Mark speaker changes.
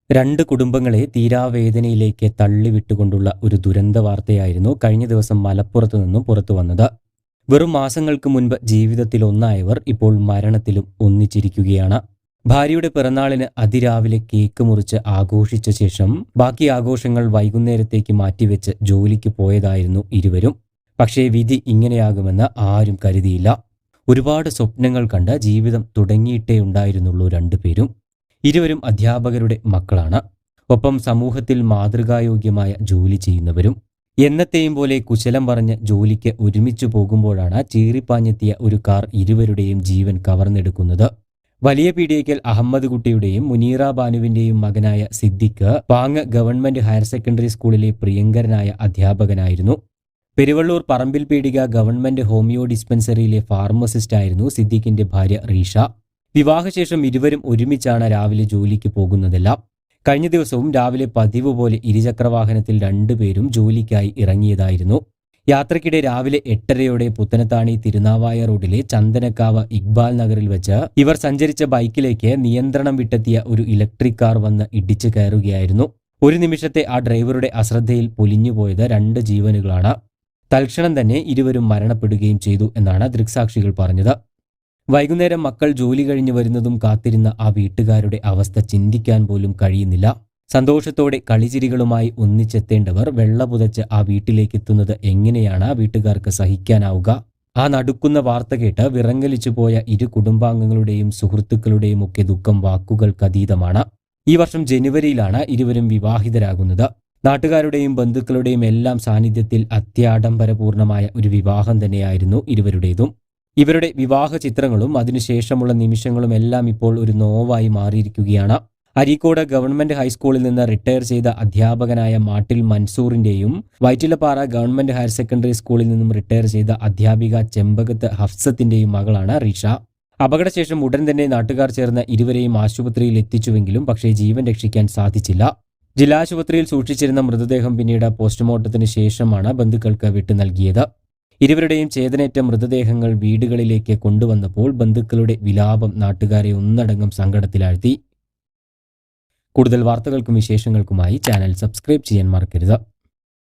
Speaker 1: രണ്ട് കുടുംബങ്ങളെ തീരാവേദനയിലേക്ക് തള്ളിവിട്ടുകൊണ്ടുള്ള ഒരു ദുരന്ത വാർത്തയായിരുന്നു കഴിഞ്ഞ ദിവസം മലപ്പുറത്തു നിന്നും പുറത്തു വന്നത്. വെറും മാസങ്ങൾക്ക് മുൻപ് ജീവിതത്തിൽ ഒന്നായവർ ഇപ്പോൾ മരണത്തിലും ഒന്നിച്ചിരിക്കുകയാണ്. ഭാര്യയുടെ പിറന്നാളിന് അതിരാവിലെ കേക്ക് മുറിച്ച് ആഘോഷിച്ച ശേഷം ബാക്കി ആഘോഷങ്ങൾ വൈകുന്നേരത്തേക്ക് മാറ്റിവെച്ച് ജോലിക്ക് പോയതായിരുന്നു ഇരുവരും. പക്ഷേ വിധി ഇങ്ങനെയാകുമെന്ന് ആരും കരുതിയില്ല. ഒരുപാട് സ്വപ്നങ്ങൾ കണ്ട് ജീവിതം തുടങ്ങിയിട്ടേ ഉണ്ടായിരുന്നുള്ളൂ രണ്ടുപേരും. ഇരുവരും അധ്യാപകരുടെ മക്കളാണ്. ഒപ്പം സമൂഹത്തിൽ മാതൃകായോഗ്യമായ ജോലി ചെയ്യുന്നവരും. എന്നത്തെയും പോലെ കുശലം പറഞ്ഞ് ജോലിക്ക് ഒരുമിച്ചു പോകുമ്പോഴാണ് ചീറിപ്പാഞ്ഞെത്തിയ ഒരു കാർ ഇരുവരുടെയും ജീവൻ കവർന്നെടുക്കുന്നത്. വലിയ പീടിയേക്കൽ അഹമ്മദ് കുട്ടിയുടെയും മുനീറ ബാനുവിന്റെയും മകനായ സിദ്ദിഖ് പാങ് ഗവൺമെന്റ് ഹയർ സെക്കൻഡറി സ്കൂളിലെ പ്രിയങ്കരനായ അധ്യാപകനായിരുന്നു. പെരുവള്ളൂർ പറമ്പിൽ പീടിക ഗവൺമെന്റ് ഹോമിയോ ഡിസ്പെൻസറിയിലെ ഫാർമസിസ്റ്റായിരുന്നു സിദ്ദിഖിന്റെ ഭാര്യ റീഷ. വിവാഹശേഷം ഇരുവരും ഒരുമിച്ചാണ് രാവിലെ ജോലിക്ക് പോകുന്നതെല്ലാം. കഴിഞ്ഞ ദിവസവും രാവിലെ പതിവ് പോലെ ഇരുചക്രവാഹനത്തിൽ രണ്ടുപേരും ജോലിക്കായി ഇറങ്ങിയതായിരുന്നു. യാത്രക്കിടെ രാവിലെ 8:30 പുത്തനത്താണി തിരുനാവായ റോഡിലെ ചന്ദനക്കാവ് ഇക്ബാൽ നഗറിൽ വെച്ച് ഇവർ സഞ്ചരിച്ച ബൈക്കിലേക്ക് നിയന്ത്രണം വിട്ടെത്തിയ ഒരു ഇലക്ട്രിക് കാർ വന്ന് ഇടിച്ചു കയറുകയായിരുന്നു. ഒരു നിമിഷത്തെ ആ ഡ്രൈവറുടെ അശ്രദ്ധയിൽ പൊലിഞ്ഞുപോയത് 2 ജീവനുകളാണ്. തൽക്ഷണം തന്നെ ഇരുവരും മരണപ്പെടുകയും ചെയ്തു എന്നാണ് ദൃക്സാക്ഷികൾ പറഞ്ഞത്. വൈകുന്നേരം മക്കൾ ജോലി കഴിഞ്ഞു വരുന്നതും കാത്തിരുന്ന ആ വീട്ടുകാരുടെ അവസ്ഥ ചിന്തിക്കാൻ പോലും കഴിയുന്നില്ല. സന്തോഷത്തോടെ കളിചിരികളുമായി ഒന്നിച്ചെത്തേണ്ടവർ വെള്ള പുതച്ച് ആ വീട്ടിലേക്കെത്തുന്നത് എങ്ങനെയാണ് വീട്ടുകാർക്ക് സഹിക്കാനാവുക? ആ നടുക്കുന്ന വാർത്ത കേട്ട് വിറങ്ങലിച്ചു പോയ ഇരു കുടുംബാംഗങ്ങളുടെയും സുഹൃത്തുക്കളുടെയും ഒക്കെ ദുഃഖം വാക്കുകൾക്കതീതമാണ്. ഈ വർഷം ജനുവരിയിലാണ് ഇരുവരും വിവാഹിതരാകുന്നത്. നാട്ടുകാരുടെയും ബന്ധുക്കളുടെയും എല്ലാം സാന്നിധ്യത്തിൽ അത്യാഡംബരപൂർണമായ ഒരു വിവാഹം തന്നെയായിരുന്നു ഇരുവരുടേതും. ഇവരുടെ വിവാഹ ചിത്രങ്ങളും അതിനുശേഷമുള്ള നിമിഷങ്ങളും എല്ലാം ഇപ്പോൾ ഒരു നോവായി മാറിയിരിക്കുകയാണ്. അരീക്കോട് ഗവൺമെന്റ് ഹൈസ്കൂളിൽ നിന്ന് റിട്ടയർ ചെയ്ത അധ്യാപകനായ മാട്ടിൽ മൻസൂറിന്റെയും വൈറ്റിലപ്പാറ ഗവൺമെന്റ് ഹയർ സെക്കൻഡറി സ്കൂളിൽ നിന്നും റിട്ടയർ ചെയ്ത അധ്യാപിക ചെമ്പകത്ത് ഹഫ്സത്തിന്റെയും മകളാണ് റീഷ. അപകടശേഷം ഉടൻ തന്നെ നാട്ടുകാർ ചേർന്ന് ഇരുവരെയും ആശുപത്രിയിൽ എത്തിച്ചുവെങ്കിലും പക്ഷേ ജീവൻ രക്ഷിക്കാൻ സാധിച്ചില്ല. ജില്ലാശുപത്രിയിൽ സൂക്ഷിച്ചിരുന്ന മൃതദേഹം പിന്നീട് പോസ്റ്റ്മോർട്ടത്തിന് ശേഷമാണ് ബന്ധുക്കൾക്ക് വിട്ടു നൽകിയത്. ഇരുവരുടെയും ചേതനേറ്റ മൃതദേഹങ്ങൾ വീടുകളിലേക്ക് കൊണ്ടുവന്നപ്പോൾ ബന്ധുക്കളുടെ വിലാപം നാട്ടുകാരെ ഒന്നടങ്കം സങ്കടത്തിലാഴ്ത്തി. കൂടുതൽ വാർത്തകൾക്കും വിശേഷങ്ങൾക്കുമായി ചാനൽ സബ്സ്ക്രൈബ് ചെയ്യാൻ മറക്കരുത്.